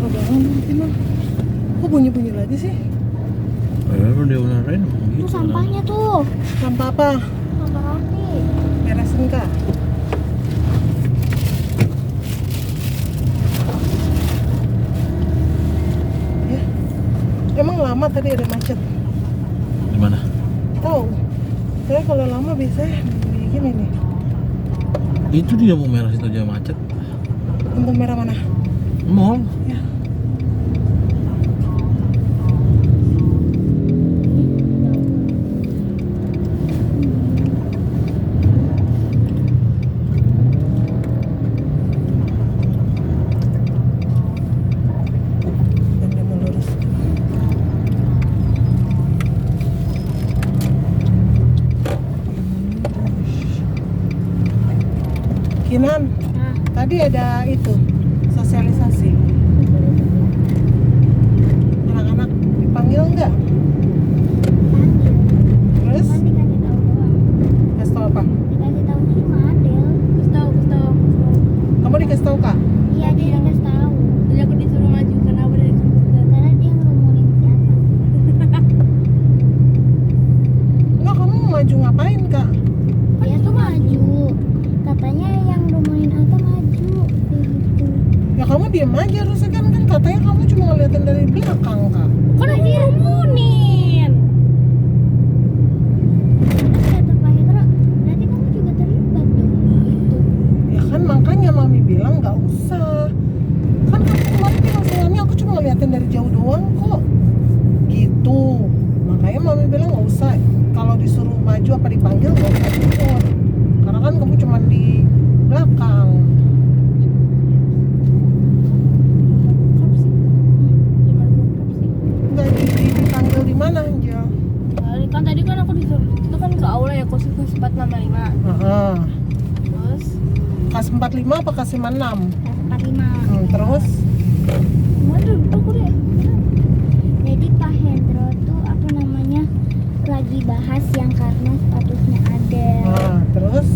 bangun gimana? Kok bunyi-bunyi lagi sih? Dia beneran Itu gitu. sampahnya tuh. Sampah apa? Sampah roti. Beresin kak. Ya. Emang lama tadi ada macet? Di mana? Tahu. Saya kalau lama biasanya begini nih. Itu di lampu merah situ aja macet. Lampu merah mana? Mall. Ya. Dan dia mau lurus. Kinan, Nah, tadi ada itu sosialisasi. Anak-anak dipanggil enggak? Terus kan dikasih tahu doang. kasih tahu apa? Dikasih tahu cuma Adel. Kasih tahu. Kamu dikasih tahu kak? Iya, dia dikasih tahu. Tadi aku disuruh maju, kenapa dia disuruh? Karena dia ngerumunin siapa. Enggak, kamu mau maju ngapain kak? Dia tuh maju. Katanya yang ngerumunin Ata maju. Kayak gitu. Ya kamu diem aja harusnya kan katanya kamu cuma ngeliatin dari belakang kak. Kan aku ngerumunin. Terus kata Pak Hendra, berarti kamu juga terlibat dong. Gitu. Ya kan makanya mami bilang nggak usah. Kan kamu kemarin bilang soalnya aku cuma ngeliatin dari jauh doang kok. Gitu. Makanya mami bilang nggak usah. Kalau disuruh maju apa dipanggil nggak usah ikut. Karena kan kamu cuma di belakang. Nggak dipanggil di mana Angel? Kan tadi kan aku disuruh, itu kan ke aula ya, kursi 465. Heeh. Terus Kas 45 apa kas 56? 45. Terus waduh, aku deh. Jadi Pak Hendro tuh apa namanya lagi bahas yang karena statusnya Adel. nah, terus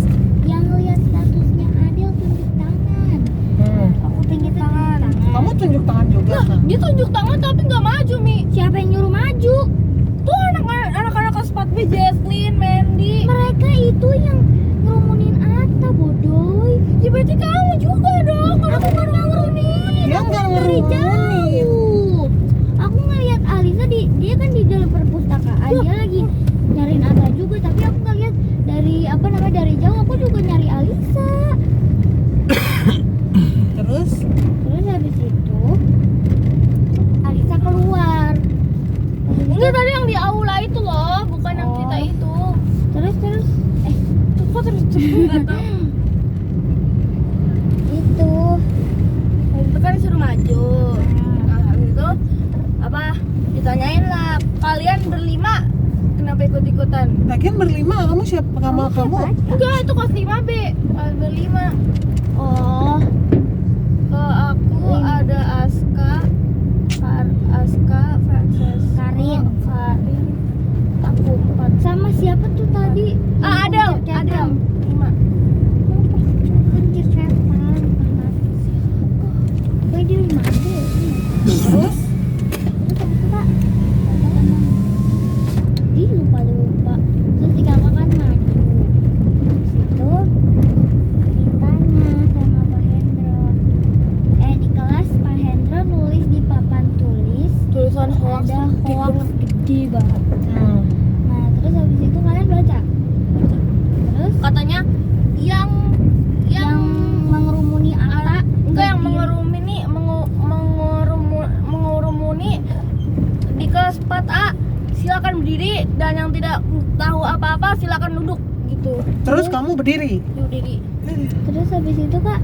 Yang lihat statusnya Adel tunjuk tangan. Aku tunjuk tangan. kamu tunjuk tangan juga Lah, kan? dia tunjuk tangan tapi nggak maju, Mi. Siapa yang nyuruh maju? Tuh anak-anak kelas 4B, Jesslyn, Mandy. Mereka itu yang ngerumunin Atta, bodoy. Ya berarti kamu juga dong. Kalau aku nggak ngerumunin. Dia nggak Dari ngerumunin. jauh. Aku ngeliat Alisa dia kan di dalam perpustakaan. Dia lagi nyariin Atta juga, tapi aku ngeliat dari apa namanya dari jauh. Aku juga nyari Alisa. Terus Terus habis itu Alisa keluar. Enggak, tadi yang di aula itu loh, bukan yang kita itu. Terus Kok terus nggak tahu. itu Itu kan disuruh maju. Nah, habis itu apa? Ditanyain lah, kalian berlima kenapa ikut-ikutan? lagian berlima kamu siapa sama kamu? Enggak, itu kelas 5B. Kalian berlima. oh Ke aku ada Aska, Frances, Karin. aku 4. sama siapa tuh tadi? Adel, Cetan. 5. Anjir cetan. Gue di 5 Adel. Terus Dia lupa. Terus di kakak kan maju. Terus itu ditanya sama Pak Hendro. Di kelas Pak Hendro nulis di papan tulis Tulisan hoax ada gede hoax banget. gede banget. hmm. Nah terus habis itu kalian baca. Terus Katanya yang mengerumuni Atta. enggak, yang mengurumuni di kelas 4A silakan berdiri, dan yang tidak tahu apa-apa silakan duduk gitu. Terus kamu berdiri? Berdiri. Terus habis itu kak.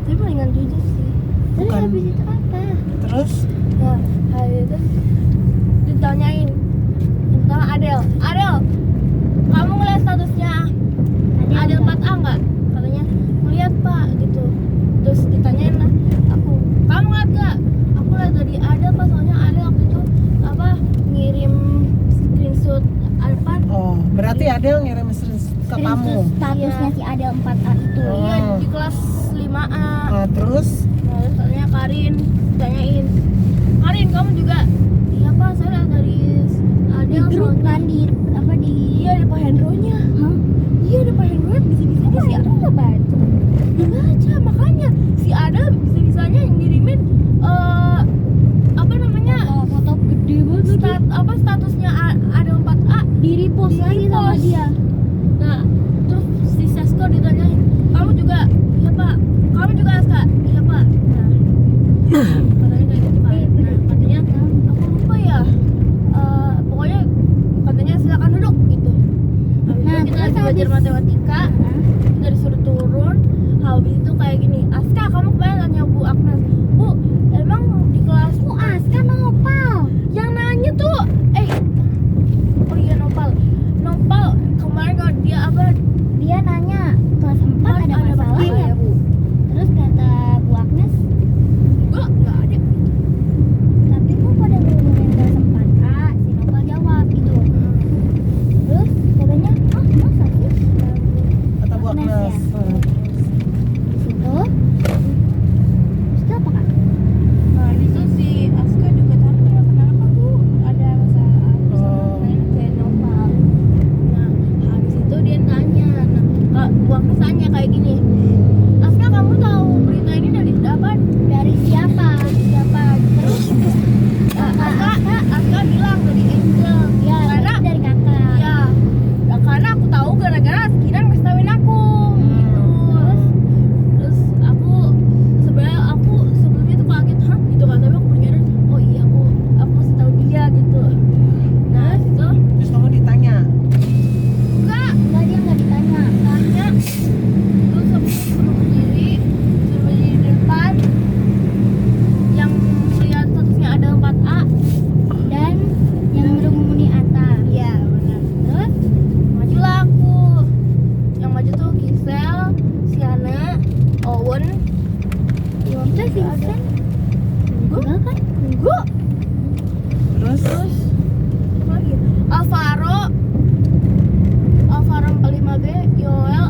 Tapi palingan jujur sih. Terus Bukan. habis itu apa? Terus Nah, habis itu ditanyain tentang Adel, kamu ngeliat statusnya Adel 4A enggak? Katanya lihat Pak gitu. Terus ditanyain lah aku, kamu ngeliat gak? Aku lihat tadi ada Pak, soalnya Adel waktu itu apa ngirim screenshot apa? oh berarti Adel ngirim ke kamu. Statusnya Iya. si Adel 4A itu. Oh. Iya, di kelas 5A. Nah, terus Nah, terus katanya Karin tanyain, Karin kamu juga? Iya pak, saya lihat dari Di grup kan di apa di iya di Pak Hendro-nya. Hah? Iya di Pak Hendro bisa-bisanya Kok si itu nggak baca? aja makanya si Ada bisa-bisanya ngirimin apa namanya Foto gede banget statusnya Ada 4A di repost lagi sama Di-repost. dia. Nah, terus si Sesko ditanyain, kamu juga? Iya pak. Kamu juga Aska? Iya pak. Nah, katanya kayak gitu kan. Nah, katanya aku lupa ya. Pokoknya katanya silakan duduk gitu. Habis Nah, itu kita terus lagi belajar habis- matematika. Kita disuruh turun. Habis itu kayak gini, Aska kamu kemarin tanya Bu Agnes, Bu emang di kelas Oh, Aska nopal. yang nanya tuh oh iya Nopal kemarin kalau dia apa Dia nanya kelas 4 ada masalah ya, Bu? Terus kata Bu Agnes, enggak ada. tapi kok pada ngomongin kelas 4A? Si Nopal jawab gitu. Terus katanya, ah masa sih? Kata Bu Agnes Agnes. ya? Di situ, terus itu apa kak? Nah itu si Aska juga tanya kenapa Bu ada masalah Oh. main ke Nopal. Nah habis itu dia tanya, nah Bu Agnes tanya kayak gini, Aska kamu tahu berita ini dari apa? Dari siapa? Terus Aska bilang dari Angel. ya Karena dari kakak. ya karena aku tahu gara-gara Kiran ngasih tauin aku gitu. Terus aku sebenarnya aku sebelumnya tuh kaget gitu kan, tapi aku berpikir oh iya aku kasih tahu dia gitu. Nah itu Terus kamu ditanya. enggak Dia nggak ditanya. tanya, terus aku suruh berdiri di depan yang melihat statusnya ada 4A. Dan yang berumuni Ata. Iya benar. Terus Majulah aku. Yang maju tuh Gisel, Siana, Owen. itu Vincent enggak kan? Enggak. Terus Siapa lagi? Alvaro 45B, Yoel,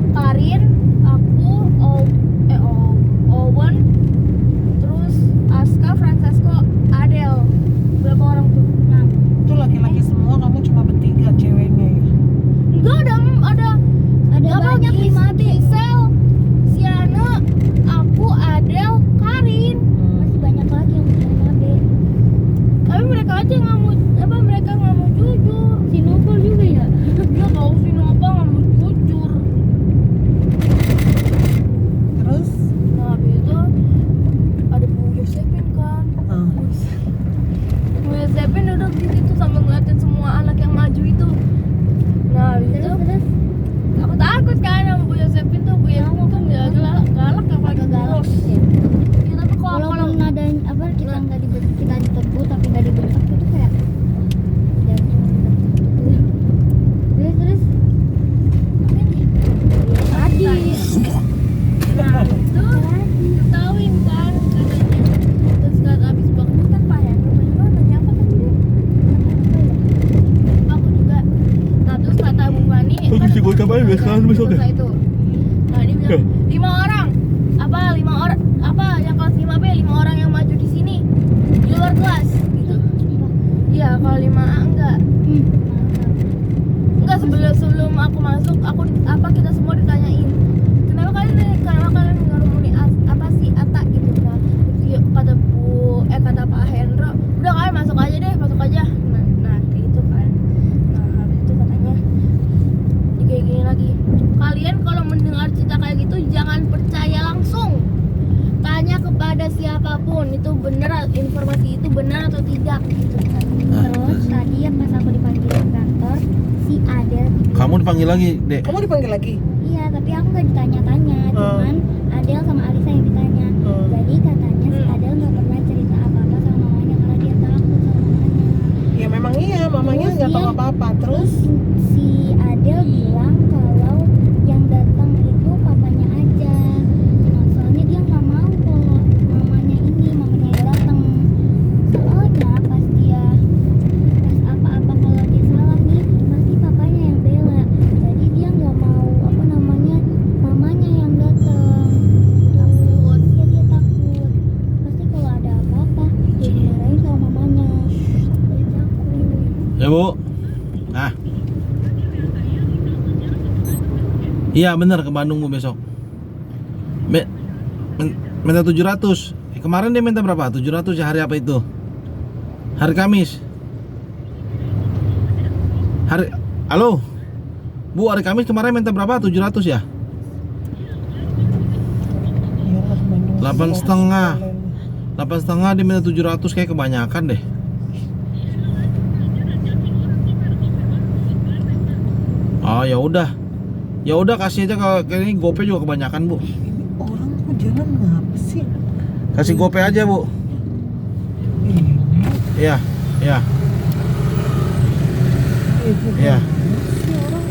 Karin, aku, Owen, terus Aska, Francesco, Adel. Berapa orang tuh? Nah, itu laki-laki semua, kamu cuma bertiga ceweknya ya. enggak ada Ada banyak 5B. Gisel, Siana, aku, Adel, Karin. Masih banyak lagi yang 5B. Tapi mereka aja nggak mau jujur. Si Nopal juga ya? Dia tahu si Nova nggak mau jujur. Terus Nah habis itu ada Bu Yosepin kan. Bu Yosepin duduk di situ sambil ngeliatin semua anak yang maju itu. Nah habis itu Terus aku takut kan sama Bu Yosepin tuh. Bu Yosepin tuh nggak galak apalagi galak boros. ya. Ya, tapi kalau Walaupun ada apa kita nggak dibentak, kita ditegur tapi nggak dibentak itu kayak jantung. Terus tadi nah itu ketahuin kan katanya. Terus kata abis bangun kan Pak Hendro nanya apa kan dia? Aku juga. Nah terus kata Bu Fani Oh, kan bisa gua kabarin sekarang besok ya? itu. Nah dia bilang 5 orang apa yang kelas 5B 5 orang yang maju di sini di luar kelas gitu. Iya kalau 5A enggak. Enggak sebelum aku masuk kita semua ditanyain kenapa kalian ngerumuni apa sih Ata gitu kan. Terus kata Pak Hendro udah kalian masuk aja nah kayak gitu kan. Nah habis itu katanya kayak gini lagi, kalian kalau mendengar cerita kayak gitu jangan percaya langsung, tanya kepada siapapun itu benar, informasi itu benar atau tidak gitu kan. Terus tadi ya pas aku dipanggil ke kantor, si Adel Kamu dipanggil lagi, Dek. kamu dipanggil lagi. iya, tapi aku nggak ditanya-tanya, cuman Adel sama Alisa yang ditanya. Jadi katanya si Adel nggak pernah cerita apa-apa sama mamanya karena dia takut sama mamanya. Ya memang iya, mamanya Terus nggak tahu dia- apa-apa. Terus Si Adel bilang kalau yang datang itu papanya aja. Nah, soalnya dia nggak mau kalau mamanya yang datang. Soalnya pas apa-apa kalau dia salah nih pasti papanya yang bela. Jadi dia nggak mau mamanya yang datang. Bu. Ah. Iya bener, ke Bandung Bu besok. Minta 700. Kemarin dia minta berapa? 700 ya, hari apa itu? Hari Kamis. Halo. Bu, hari Kamis kemarin minta berapa? 700 ya? Iyalah, Bandung 8,5. 8,5 dia minta 700, kayak kebanyakan deh. Oh ya udah. Ya udah kasih aja, kalau kayak ini GoPay juga kebanyakan, Bu. Ini orang kok jalan ngapa sih? Kasih GoPay aja, Bu. Ini Iya, iya. ibu Iya. si orang.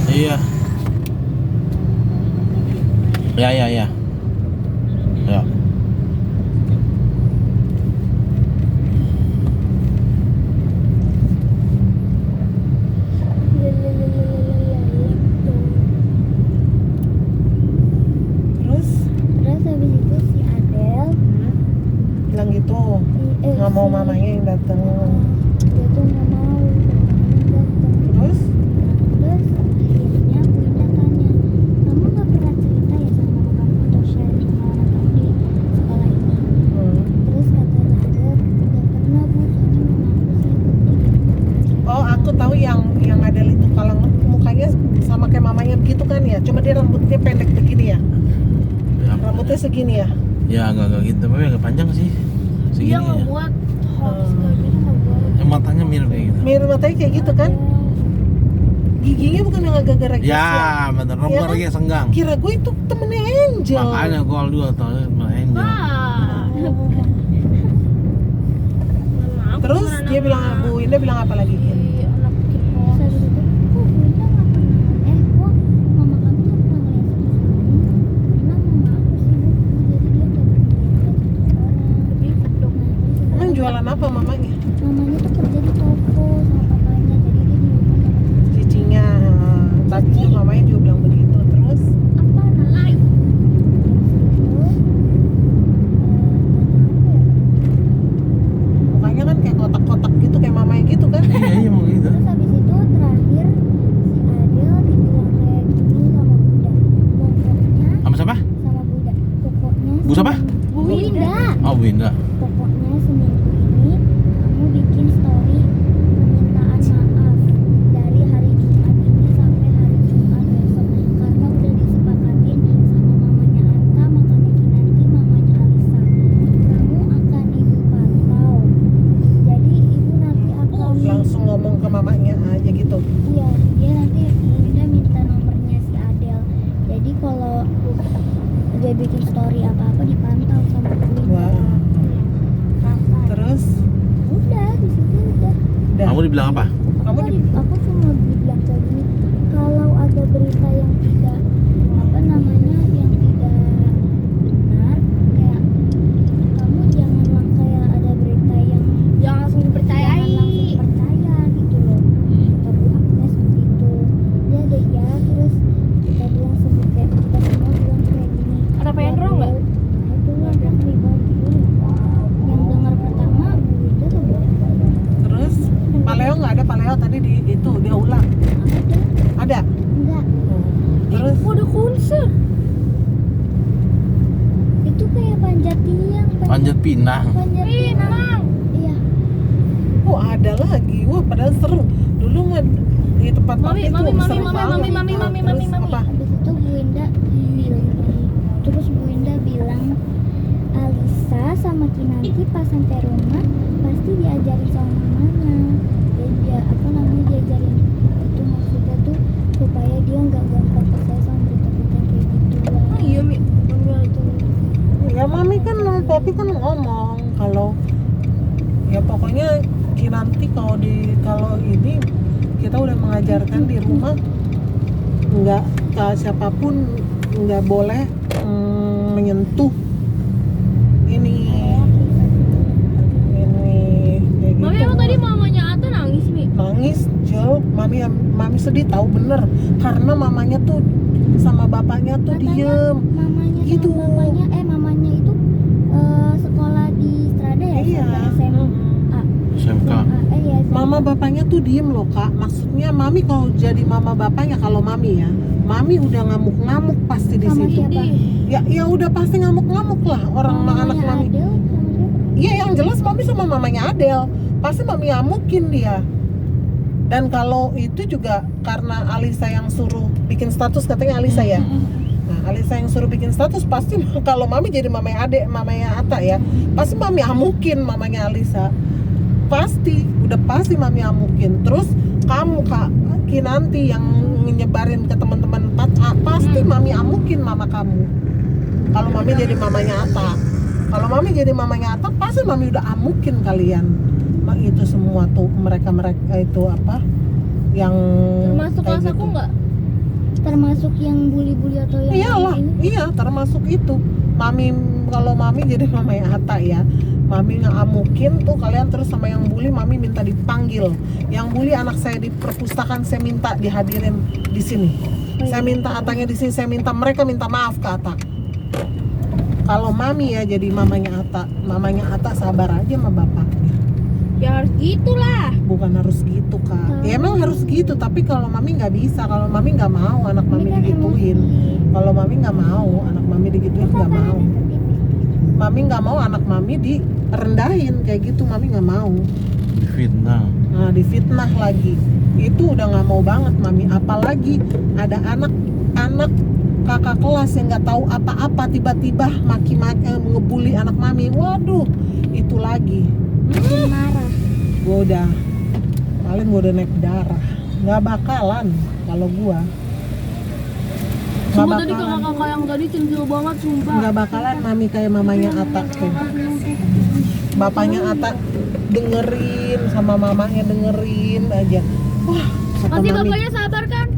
Iya. Ya, ya, ya. Ya. Terus Terus habis itu si Adel bilang gitu, nggak mau mamanya yang datang. dia tuh nggak mau datang. Terus Terus akhirnya Bu Indah tanya, kamu nggak pernah cerita ya sama mama kamu atau sharing pengalaman kamu di sekolah ini? Terus kata Adel, nggak pernah Bu, soalnya mama aku sibuk. oh aku tahu yang Adel itu kalau mukanya sama kayak mamanya begitu kan ya, cuma dia rambutnya pendek begini ya, rambutnya segini ya. Ya agak gitu, tapi agak panjang sih. Segini Dia ya. ngebuat hoax kayak gitu ngebuat. Yang matanya mirip kayak gitu. Mirip matanya kayak gitu kan, giginya bukan yang agak gerak Ya, bener. Iya Nomor kan? lagi senggang. Kira gue itu temennya Angel. Makanya gua juga tahu sama Angel. Wah. Terus dia bilang, Bu Indah bilang apa lagi? Gin? Anak bikin Terus hoax. habis itu, kok Bu Indah nggak pernah, kok mama kamu nggak pernah ngeliat satu orang? Karena mama aku sibuk, jadi dia nggak pernah ngeliat satu orang. Ribet dong. Emang jualan apa mamanya? Mamanya tuh kerja di toko sama papanya, jadi dia di rumah sama Cicinya. Tadi juga mamanya juga bilang begitu. Terus Apa nalai? mukanya kan kayak kotak-kotak gitu, kayak mamanya gitu kan. Iya, iya mau gitu. Terus habis itu terakhir si Adel dibilang kayak gini sama Bunda. Pokoknya Sama siapa? sama Bunda. Pokoknya Bu siapa? Bu Winda. Oh, Bu Indah. Pokoknya seminggu ini kamu bikin story permintaan maaf dari hari Jumat ini sampai hari Jumat besok, karena udah disepakatin sama mamanya Atta, mamanya Kinanti, mamanya Alisa. Kamu akan ibu pantau. Jadi ibu nanti akan Langsung ngomong ke mamanya aja gitu. iya, dia nanti Bunda minta nomornya si Adel. Jadi kalau dia bikin story apa-apa dipantau sama Bunda. Wah. Terus Udah di situ udah. udah. Kamu dibilang apa? Kamu Aku cuma dibilang kayak gini, kalau ada berita yang tidak apa namanya yang tidak benar, kayak kamu jangan kayak ada berita yang Jangan langsung jangan dipercayai. langsung percaya gitu loh. Kata Bu Agnes begitu. Ya deh ya, terus kita bilang sebut kayak kita semua bilang kayak gini. Ada Pak Hendro nggak? Itu yang pribadi. Yang dengar pertama Bu Wida tuh Terus Pak Leo nggak ada, Pak Leo tadi di itu dia ulang. ada Ada. enggak? Terus Udah konser. Itu kayak panjat tiang, Panjat pinang. panjat tiang. Pinang. Iya. oh ada lagi. Wah padahal seru. Dulu mah di tempat Mami, itu mami, mami, seru mami, banget. mami, mami, mami, Terus mami, mami. apa? Habis itu Bu Indah bilang, terus Bu Indah bilang Alisa sama Kinanti pas sampai rumah pasti diajarin sama mamanya. Dia apa namanya diajarin itu maksudnya tuh supaya dia nggak gampang percaya sama berita-berita kayak gitu lah. Oh iya Mi. Itu. Ya mami kan Popi kan ngomong kalau ya pokoknya Kinanti kalau ini kita udah mengajarkan di rumah nggak siapapun nggak boleh menyentuh ini kayak Mami gitu. emang tadi mamanya Ata nangis Mi. Nangis jauh, mami sedih tahu bener karena mamanya tuh sama bapaknya tuh Katanya diem mamanya gitu. sama bapaknya mamanya itu sekolah di Strada ya Iya. sampai SMA. SMK. Iya, Mama bapaknya tuh diem loh kak. Maksudnya mami kalau jadi mama bapaknya, kalau mami ya, mami udah ngamuk-ngamuk pasti di Sama situ. siapa? Ya udah pasti ngamuk-ngamuk lah orang anak Mamanya mami. Adel sama siapa? Iya yang jelas mami sama mamanya Adel pasti mami amukin dia. Dan kalau itu juga karena Alisa yang suruh bikin status, katanya Alisa ya. Nah Alisa yang suruh bikin status pasti kalau mami jadi mamanya Ade, mamanya Ata ya, pasti mami amukin mamanya Alisa. Pasti, udah pasti mami amukin. Terus kamu kak Kinanti yang nyebarin ke teman-teman 4A, pasti mami amukin mama kamu. Kalau mami jadi mamanya Ata, kalau mami jadi mamanya Ata, pasti mami udah amukin kalian. Itu semua tuh mereka itu apa? Yang Termasuk kayak kelas gitu. aku nggak? Termasuk yang bully-bully atau yang Iyalah, ini? iya termasuk itu. Mami, kalau mami jadi mamanya Ata ya, mami ngamukin tuh kalian, terus sama yang bully mami minta dipanggil. Yang bully anak saya di perpustakaan, saya minta dihadirin di sini. Saya minta Atanya di sini, saya minta mereka minta maaf ke Ata. Kalau mami ya jadi mamanya Ata sabar aja sama bapaknya. Ya harus gitulah. Bukan harus gitu kak. Ya emang harus gitu, tapi kalau mami nggak bisa, kalau mami nggak mau anak mami kan digituin. Kalau mami nggak mau anak mami digituin, nggak mau. Mami nggak mau anak mami direndahin kayak gitu, mami nggak mau. Difitnah. Nah difitnah lagi, itu udah nggak mau banget mami. Apalagi ada anak kakak kelas yang nggak tahu apa-apa tiba-tiba maki-maki ngebully anak mami. Waduh, itu lagi. Makin marah. Gue udah naik darah. Nggak bakalan kalau gua. Nggak Sumpah tadi bakalan. kakak-kakak yang tadi centil banget sumpah. Nggak bakalan mami kayak mamanya Ata tuh. Bapaknya Ata dengerin, sama mamanya dengerin aja. Wah, kata Pasti mami, bapaknya sabar kan?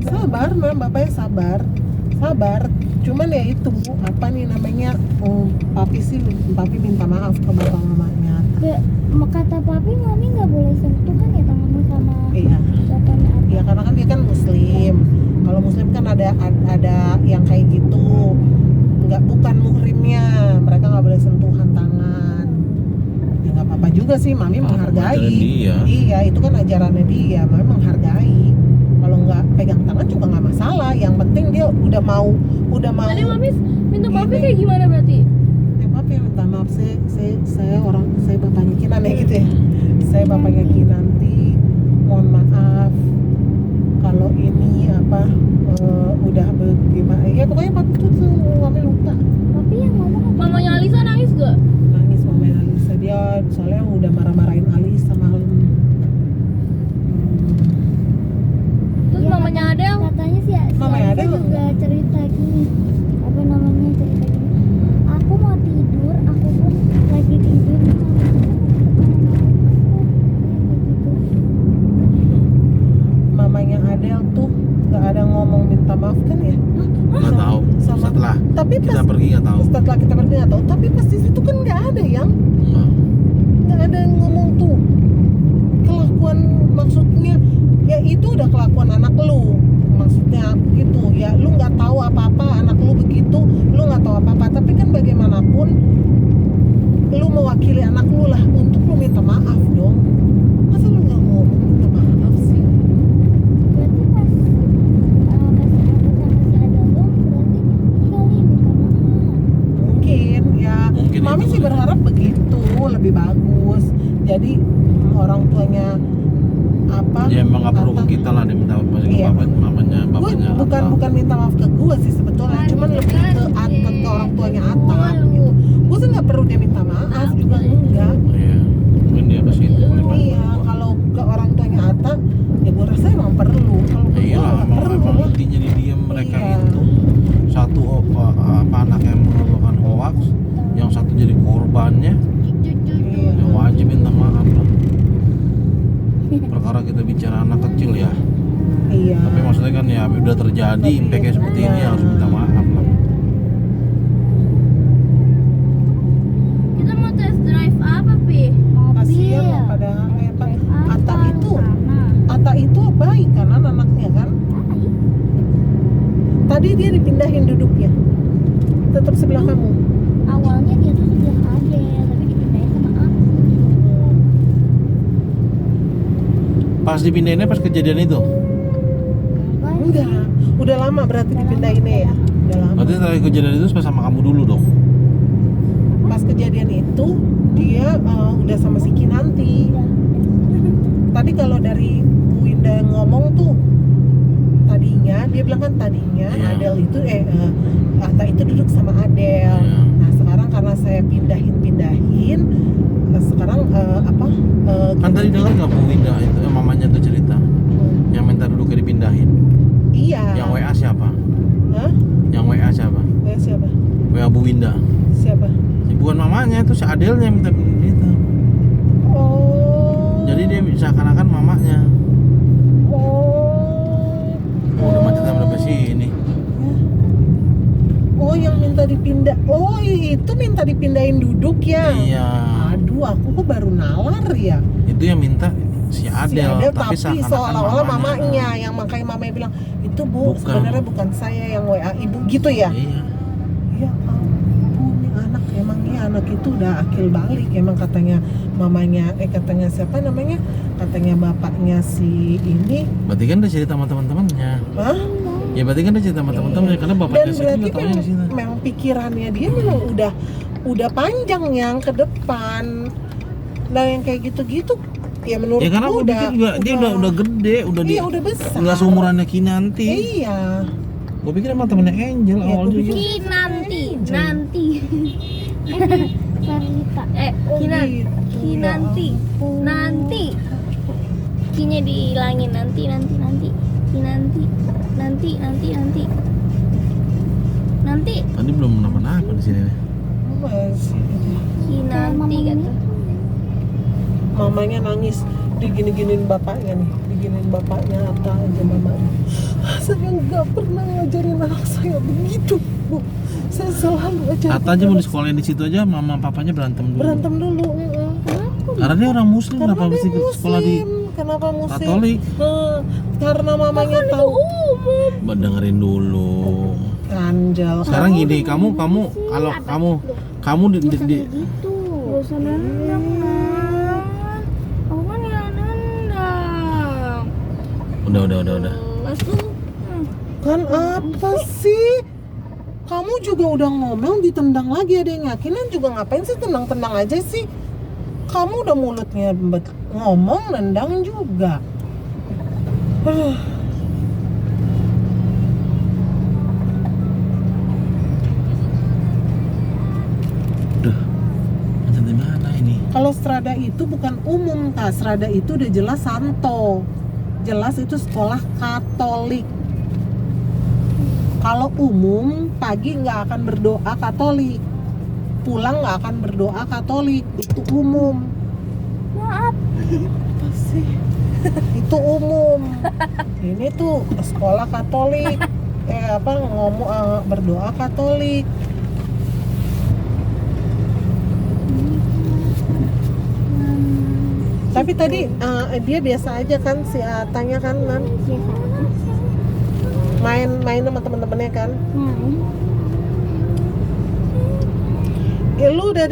sabar, mam, bapaknya sabar. Cuman ya itu apa nih namanya, papi minta maaf ke bapak mamanya Ata. Kata papi mami nggak boleh sentuh kan ya tanganmu sama Iya. bapaknya apa? Iya karena kan dia kan muslim. Kalau muslim kan ada yang kayak gitu. Bukan muhrimnya, mereka nggak boleh sentuhan tangan. Ya nggak apa-apa juga sih, mami menghargai. Ajaran dia. Iya itu kan ajarannya dia, mami menghargai. Kalau nggak pegang tangan juga nggak masalah. Yang penting dia udah mau. Tadi mami minta maafnya Gini. kayak gimana berarti? Ya papi minta maaf, saya bapaknya Kinan ya gitu ya. Saya bapaknya Kinanti, mohon maaf kalau ini apa udah bagaimana ya, pokoknya papi tuh mami lupa. Papi yang ngomong apa? Mamanya Alisa nangis gak? Nangis mamanya Alisa, dia soalnya udah marah-marahin Alisa malam. Terus Iya, mamanya Adel? Katanya sih Mamanya Alisa Adel. juga cerita gini. Apa namanya, cerita gini. Aku mau tidur, aku pun lagi tidur. Mamanya Adel tuh nggak ada ngomong minta maaf kan ya? Nggak tahu. Sama. Setelah Tapi kita pas pergi nggak tahu. setelah kita pergi nggak tahu. Tapi pas di situ kan nggak ada yang nggak ada yang ngomong tuh kelakuan, maksudnya ya itu udah kelakuan anak lu, maksudnya gitu ya, lu nggak tahu apa-apa, anak lu begitu, lu nggak tahu apa-apa, tapi kan bagaimanapun lu mewakili anak lu lah untuk lu minta maaf dong. Masa lu nggak ngomong minta maaf sih? Berarti pas aku sama si Adel dong, berarti kali minta maaf. Mungkin ya, Mungkin mami itu sih udah. berharap begitu lebih bagus. Jadi orang tuanya apa? Ya emang nggak perlu kata- ke kita lah, dia minta maaf Iya. ke bapaknya Gue bukan minta maaf ke gue sih sebetulnya, cuman lebih ke orang tuanya Ata gitu. Gue sih nggak perlu dia minta maaf juga, enggak. Iya. Mungkin dia ke situ. Iya, kalau ke orang tuanya Ata ya gue rasa emang perlu. Kalau ke gue Iya lah, nggak perlu emang lah. intinya di dia mereka Iya. itu satu apa anak yang melakukan hoax, yang satu jadi korbannya, Iya. ya wajib minta maaf lah. Perkara kita bicara anak kecil ya, Iya. tapi maksudnya kan ya udah terjadi Tapi, impactnya seperti ini, iya. harus minta maaf lah. Kita mau test drive apa, Pi? Kasian loh pada Ata itu. Ata itu baik kan anaknya kan. Tadi dia dipindahin duduknya, tetap sebelah kamu. Awalnya dia tuh sebelah Adel, tapi dipindahin sama aku. Pas dipindahinnya pas kejadian itu. Enggak, udah lama berarti dipindahinnya ya. Udah lama. Berarti setelah kejadian itu pas sama kamu dulu dong. Pas kejadian itu dia udah sama si Kinanti. Tadi kalau dari Bu Indah ngomong tuh, tadinya dia bilang kan tadinya Iya. Adel itu Atta itu duduk sama Adel. Iya. Nah sekarang karena saya pindahin, sekarang Kan tadi dengar nggak Bu Winda itu mamanya tuh cerita yang minta duduknya dipindahin. Iya. Yang WA siapa? Hah? Yang WA siapa? Siapa? WA Bu Winda. Siapa? Bukan mamanya, itu si Adelnya yang minta itu. Oh. Jadi dia seakan-akan mamanya. Oh. Udah macet sampai sini. Oh yang minta dipindah. Oh itu minta dipindahin duduk ya. Iya. Aduh aku kok baru nalar ya. Itu yang minta si Adel, tapi seakan-akan seolah-olah mamanya yang makanya mamanya bilang itu Bu Bukan. sebenarnya bukan saya yang WA ibu gitu ya. Iya. Ya ampun nih anak itu udah akil balik emang katanya mamanya katanya siapa namanya katanya bapaknya si ini. Berarti kan dia cerita sama teman-temannya. Hah? Ya berarti kan dia cerita sama teman-temannya karena Dan bapaknya sih berarti juga tahunya di sini. memang pikirannya dia memang udah panjang yang ke depan. Dan yang kayak gitu-gitu ya menurut Ya karena aku pikir juga dia udah gede, udah iya, udah besar. Enggak seumurannya Kinanti. Iya. Gue pikir emang temennya Angel Iya, awal gua juga. pikir- Nanti. Sarita. Kinanti. Nanti. Kinya dihilangin nanti. Nanti. Tadi belum kenapa-napa di sini. Masih. Kinanti kata. Mamanya nangis digini-giniin bapaknya nih, diginiin bapaknya Atta aja mamanya. Saya nggak pernah ngajarin anak saya begitu, Bu. Saya selalu ajarin. Atta aja mau di sekolahin di situ aja, mama papanya berantem dulu. Berantem dulu. Karena dia orang Muslim, Karena kenapa dia mesti ke sekolah di Kenapa Muslim? Katolik? Karena mamanya tahu. Dengerin dulu. Anjal. Sekarang gini, kamu kalau kamu di Gitu. Gak usah nendang, Nan. Aku kan ya nendang. udah. Masuk. Kan apa sih? Kamu juga udah ngomong ditendang lagi, ada yang yakinin juga ngapain sih tendang-tendang aja sih? Kamu udah mulutnya ngomong nendang juga. Duh, macam di mana ini? Kalau Strada itu bukan umum, Kak. Strada itu udah jelas Santo. Jelas itu sekolah Katolik. Kalau umum, pagi nggak akan berdoa Katolik. Pulang nggak akan berdoa Katolik. Itu umum. Maaf. Apa sih? Itu umum. Ini tuh sekolah Katolik. Berdoa Katolik. Tapi tadi dia biasa aja kan si Atanya kan Nan? main sama temen-temennya kan. Lu udah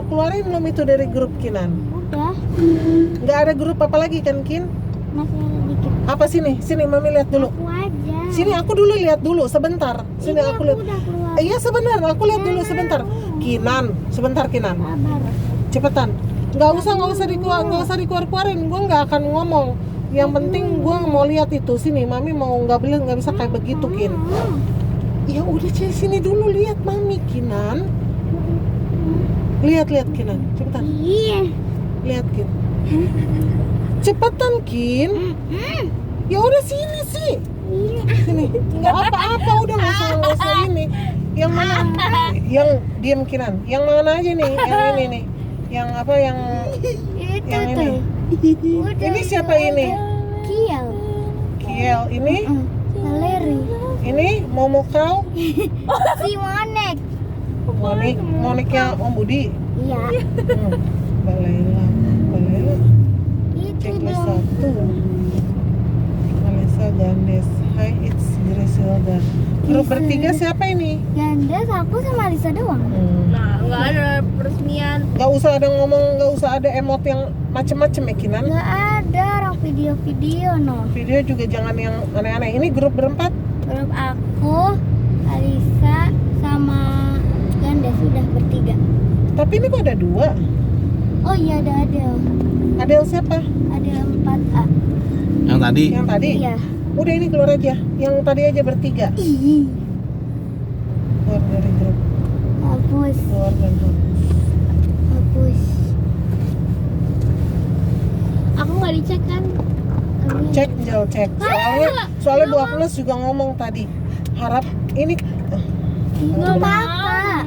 keluarin belum itu dari grup Kinan? Udah. Nggak ada grup apa lagi kan Kin? Masih ada dikit. Apa sini Mami lihat dulu. Aku aja. Sini aku dulu lihat dulu sebentar. Sini Ini aku lihat. udah keluar. Iya sebentar, aku lihat dulu sebentar. Kinan, sebentar Kinan. Sabar. Cepetan. Nggak usah dikeluarin. Gue nggak akan ngomong. Yang penting gue mau lihat itu. Sini Mami mau nggak bisa kayak begitu Kin. Ya udah sini dulu lihat Mami Kinan. Lihat Kinan, cepetan. Iya. Lihat Kin. Cepetan Kin. Ya udah sini sih. Sini. Nggak apa-apa udah nggak usah ini. Yang mana? Yang diam Kinan. Yang mana aja nih? Yang ini nih. Yang apa yang Itu yang tuh. ini? Udah, Ini siapa ini? Kiel. Kiel. Ini? Valeri. Ini Momokau. Si Monek. Moniknya Om Budi. Iya. Balela. Itu Checklist dong. 1. Alisa Gandes. Hi, it's Griselda. Grup bertiga siapa ini? Gandes aku sama Lisa doang. Nah, nggak ada peresmian. Gak usah ada ngomong, gak usah ada emot yang macem-macem ya Kinan. Gak ada orang video-video no. Video juga jangan yang aneh-aneh. Ini grup berempat. Grup aku, Alisa, sama Ganda sudah bertiga. Tapi ini kok ada 2? Oh iya ada Adel. Adel siapa? Adel 4A. Yang tadi. Yang tadi? Iya. Udah ini keluar aja. Yang tadi aja bertiga. Ih, Keluar dari grup. hapus, Keluar dan hapus. hapus. Aku nggak dicek kan? Cek Jel, cek. Soalnya 12 juga ngomong tadi. Harap ini Itu kakak.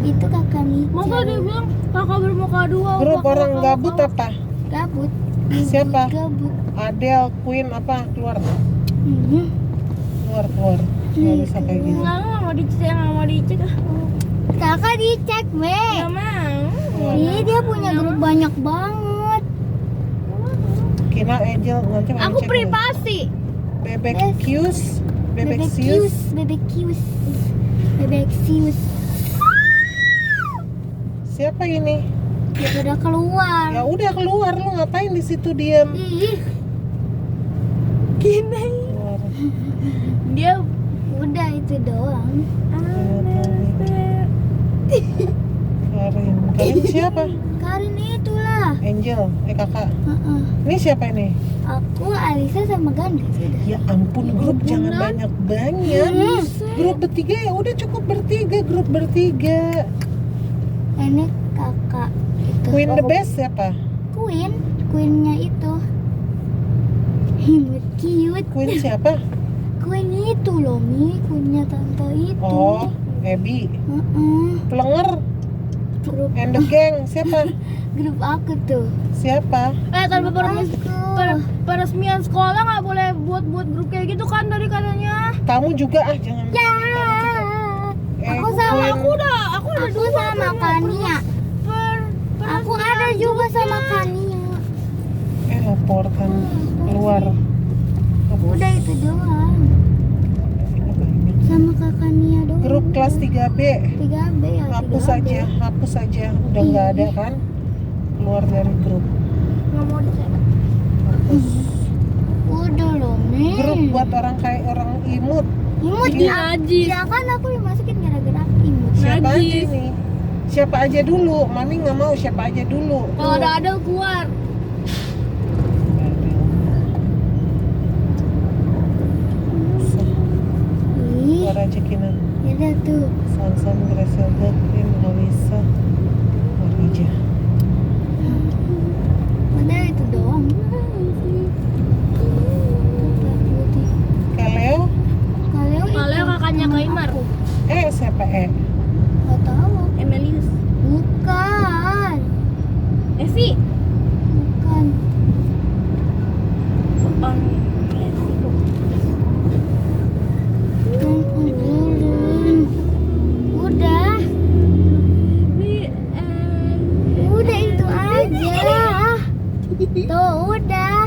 Itu kakak Mica. Masa dia bilang kakak bermuka dua. grup kakak orang kakak. gabut apa? Gabut. Siapa? Gabut. Adel, Queen apa? Keluar. Mhm. Keluar. Nggak bisa kayak gitu. Nggak mau dicek, nggak mau dicek. Kakak dicek, Be. Nggak mau. Ih, dia punya grup banyak banget. Kina Angel nanti mau Aku cek privasi. dulu. Bebek Kius. Bebek Bebek Sius. Kius, Bebek Kius. Bebek Sius. Siapa ini? Dia udah keluar. Ya udah keluar, lu ngapain di situ diam? Ih, Gini. Keluar. Dia udah itu doang. Karin. Karin siapa? Karin itulah. Angel, kakak. Heeh. Ini siapa ini? Aku, Alisa sama Ganda sudah. Ya ampun, grup jangan banyak-banyak. Grup bertiga ya udah cukup bertiga, grup bertiga. Ini kakak itu. Queen the best siapa? Queennya itu. Himut cute. Queen siapa? Queen itu loh Mi, Queennya tante itu. Oh, Abby. Heeh. Plenger Grup and the gang siapa? grup aku tuh. Siapa? tanpa Aku. peresmian sekolah nggak boleh buat grup kayak gitu kan tadi katanya. Kamu juga jangan. Ya. Aku sama Queen. Aku udah Aku dua sama Kania. Aku ada juga sama Kania. Laporkan keluar. Udah itu doang. Ini banyak. Sama kakak Nia doang. Grup kelas 3B. 3B ya. Hapus 3B. saja. Udah nggak ada kan? Keluar dari grup. nggak mau dicek. Hapus. Udah loh Mi. Grup buat orang kayak orang imut. Imut Iya. ya. Ya kan aku dimasukin gara-gara imut. Siapa aja Najis. nih? Siapa aja dulu? Mami nggak mau siapa aja dulu. Kalau ada Adel keluar. Ih, Keluar aja Kinan. ada tuh. Sansan, Griselda, Queen, Alisa, Marija. Udah itu doang. Kaleo? Kaleo kakaknya Kaimar. Siapa Gak tahu. Emelius. Bukan. Evi. Bukan. Udah. Udah itu aja. Tuh udah.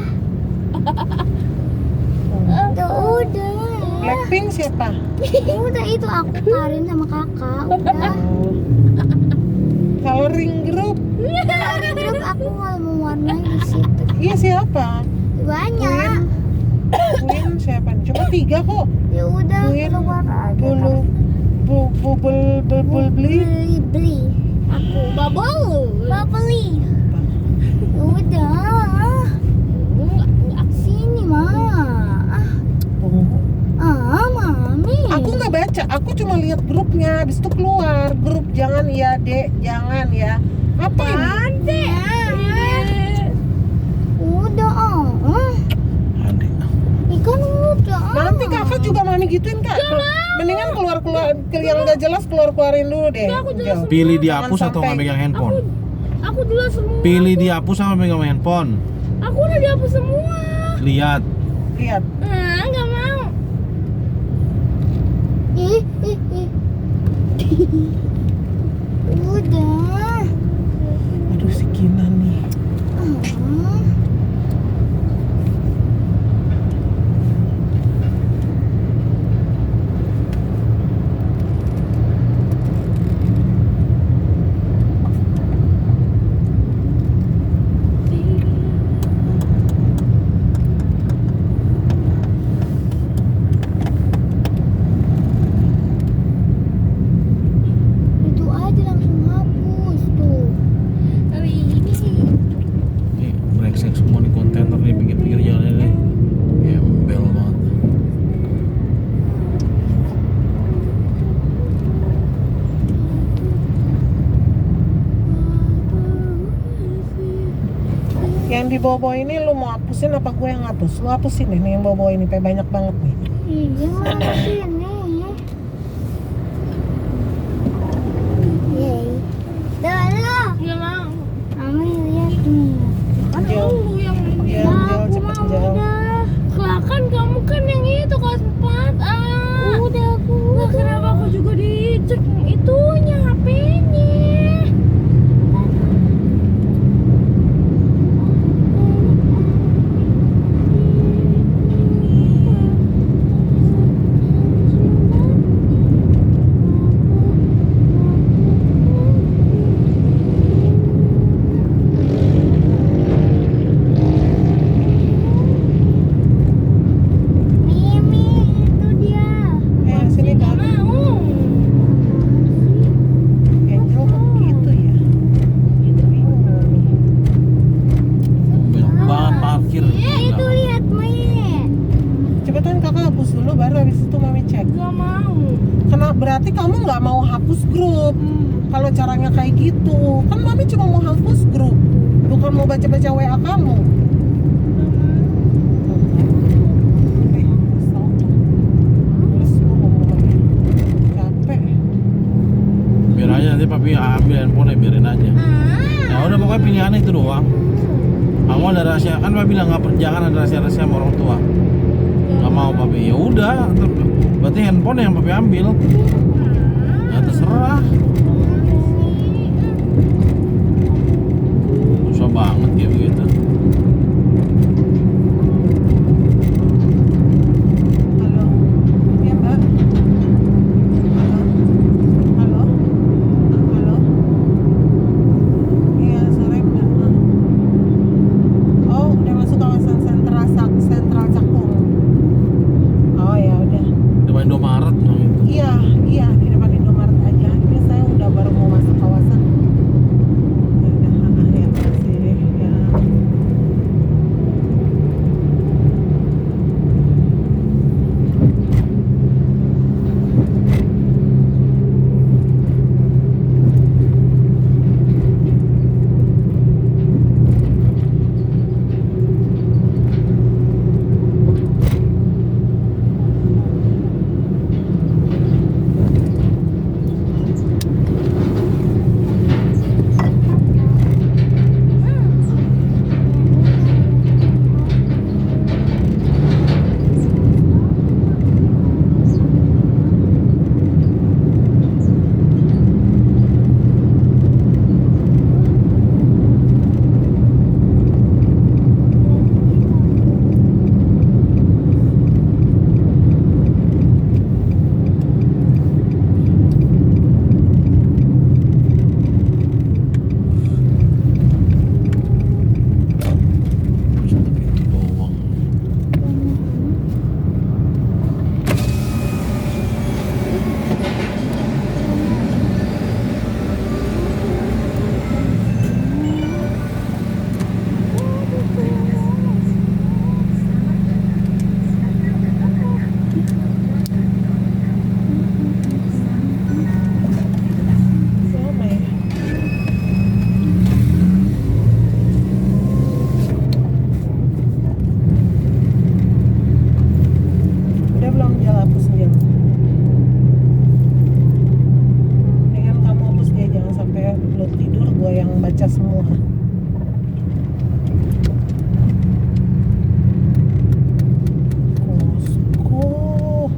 Tuh udah. Blackpink siapa? Udah itu aku Karin sama kakak. Udah. Coloring group. Dari grup aku kalau mau warnai di situ. Iya siapa? Banyak. Queen siapa? Cuma 3 kok. Ya udah Queen, keluar aja. Bulu, beli. Beli. Aku Bubble. Beli. Ya udah. Sini mah. Mami. Aku nggak baca, aku cuma lihat grupnya, habis itu keluar grup. Jangan ya dek, jangan ya. Apa ini? Udah Adek. Ikan udah. Nanti kakak juga mami gituin kak. Mendingan keluar yang nggak jelas keluarin dulu deh. Jauh. Pilih dihapus Jangan atau nggak sampai- megang handphone. Aku jelas semua. Pilih dihapus sama megang handphone. Aku udah dihapus semua. Lihat. Lihat. Nah, nggak mau. Ih. Udah. Aduh si Kinan nih. Yang di bawah-bawah ini lu mau hapusin apa gue yang hapus? Lu hapusin deh nih yang bawah-bawah ini, kayak banyak banget nih. Iya, mana sini? Yeay. Dulu. Nggak mau. Mami lihat nih. Kan Jel. lu yang Jel, Nah, Jel, aku cepet mau Jel. udah. Kan kamu kan yang itu kelas 4A. Udah aku. Lah kenapa aku juga dicek itunya HP-nya? Mimi, itu dia. Sini Nggak Kak. mau. Angel kok gitu ya? Bingung Mami. Banyak banget parkir. Ya itu lihat Mimi. Cepetan kakak hapus dulu baru habis itu Mami cek. Nggak mau. Karena berarti kamu nggak mau hapus grup. Kalau caranya kayak gitu, kan Mami cuma mau hapus grup, bukan mau baca-baca WA kamu. Kesel tuh. Males gua ngomongnya. Capek. Biar aja nanti papi ambil handphone biarin aja. Ya udah pokoknya pilihan itu doang. Kamu ada rahasia kan papi bilang nggak jangan ada rahasia-rahasia sama orang tua. Nggak mau papi. Ya udah, berarti handphone yang papi ambil. Ya terserah. Susah banget ya begitu. Halo. Iya, Mbak. Halo. Halo. Halo. Iya, sore, Mbak. Oh, udah masuk kawasan sentral Cakung. Oh, ya udah. Depan Indomaret dong itu. Iya, iya di depan Indomaret aja. Ini saya udah baru mau masuk kawasan. Ya udah, ya makasih ya. Itu doang. Sama ya. Udah belum Jel hapus Jel? Dengan kamu hapus dia jangan sampai lo tidur gue yang baca semua. Kosko.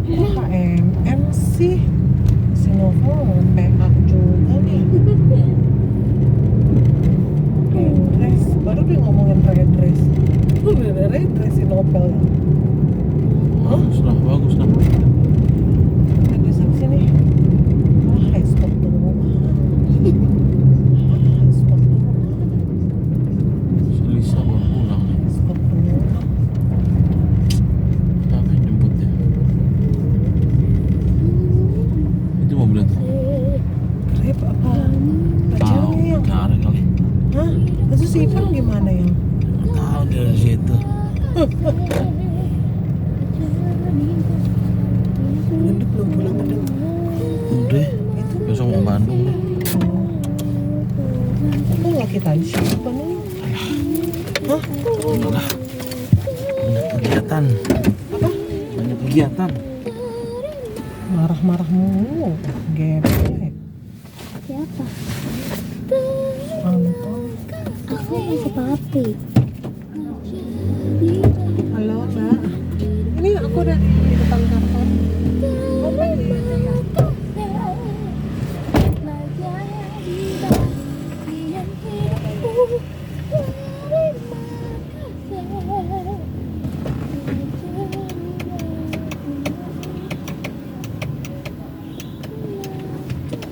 Kok HMM sih? Si Novel mau PA juga nih. Redress, baru dia ngomongin redress. Udah redress si Novel. Bagus lah, bagus lah. Redress apa sih nih? Oh, high stop doang. High stop doang. Si Lisa baru pulang. High stop doang. Siapa yang jemput ya? Itu mobil itu. Grab apa? Tahu, Pacarnya yang cari kali. hah? Itu si Ivan gimana yang? Nggak tahu dia dari situ. Gendut belum pulang gendut. Udah, Itu besok mau Bandung nih. kok nggak kita di siapa nih? Hah? Enggak. Banyak kegiatan. Apa? Banyak kegiatan. Marah-marah mulu. Geblek. Siapa? Anton. Aku masih papi. Halo Mbak. Ini aku udah di depan kantor. Apa ini?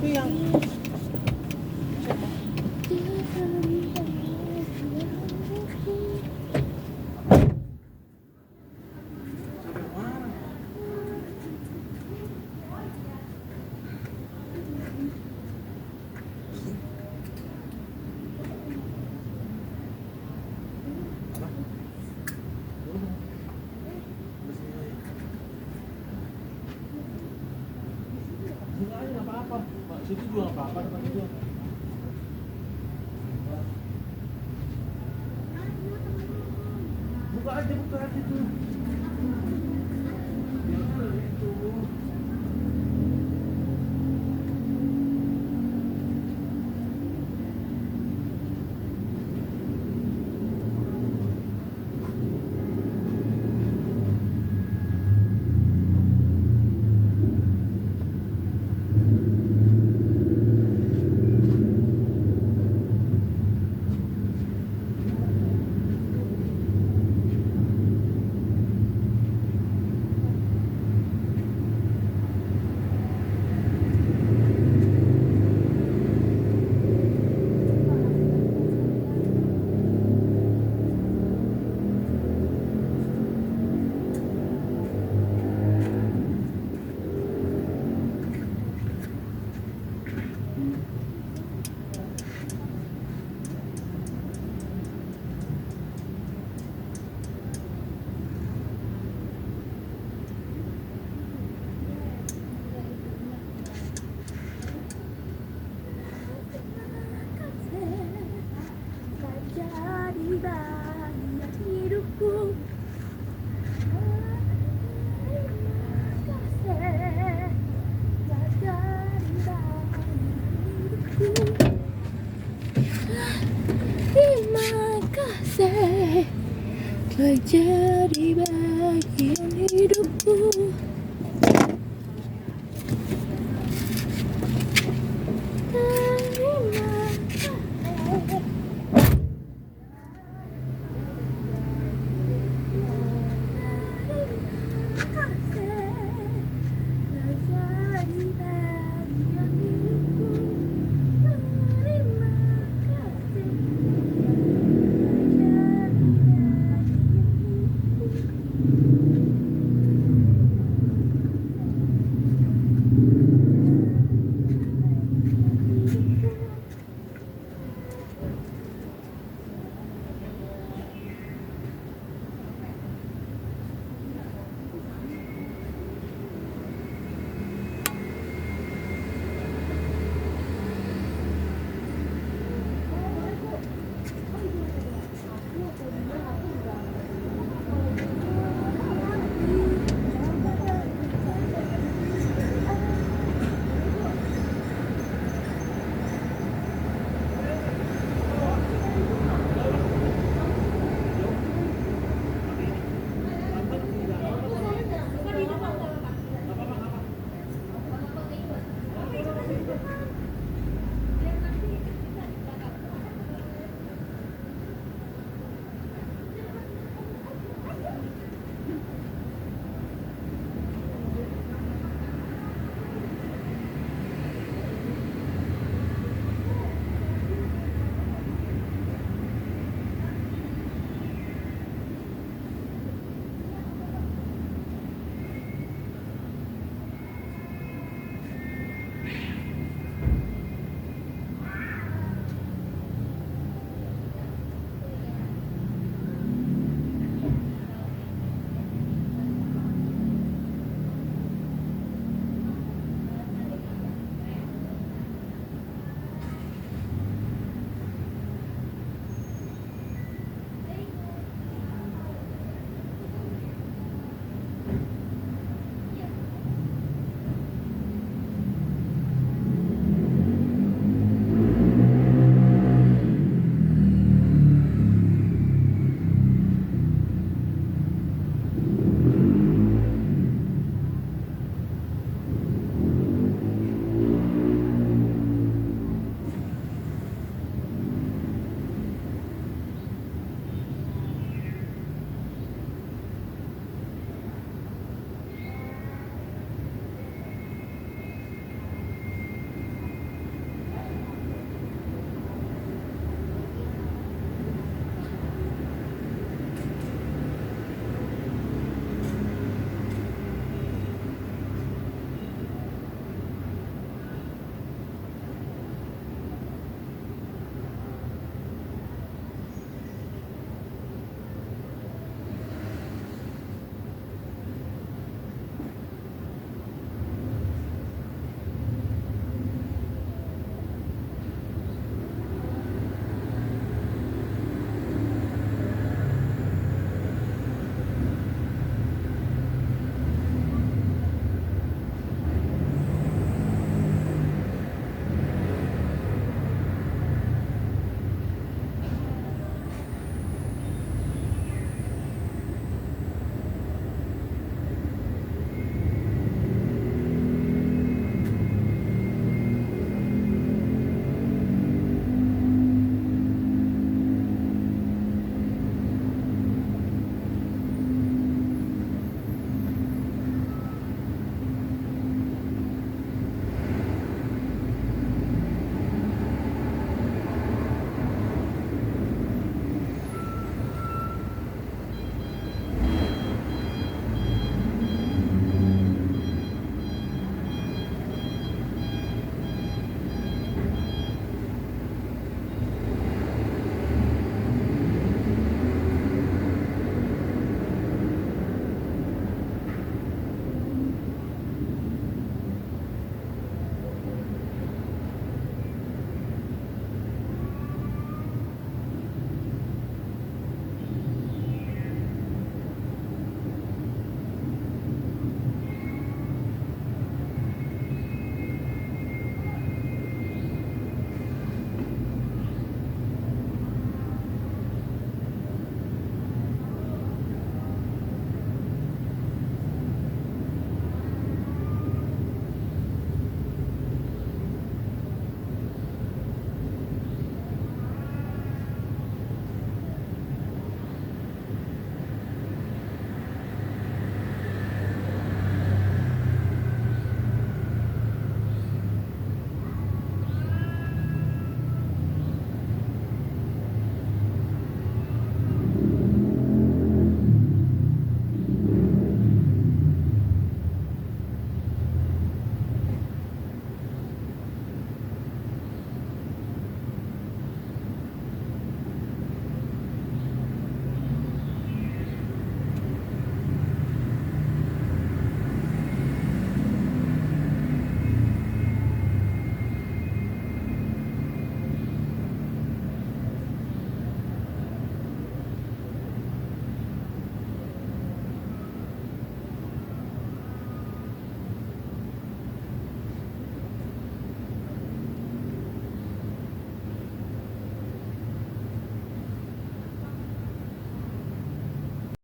Itu yang Enggak apa-apa. Situ juga enggak apa-apa depan itu. Buka aja tuh. Terima kasih telah jadi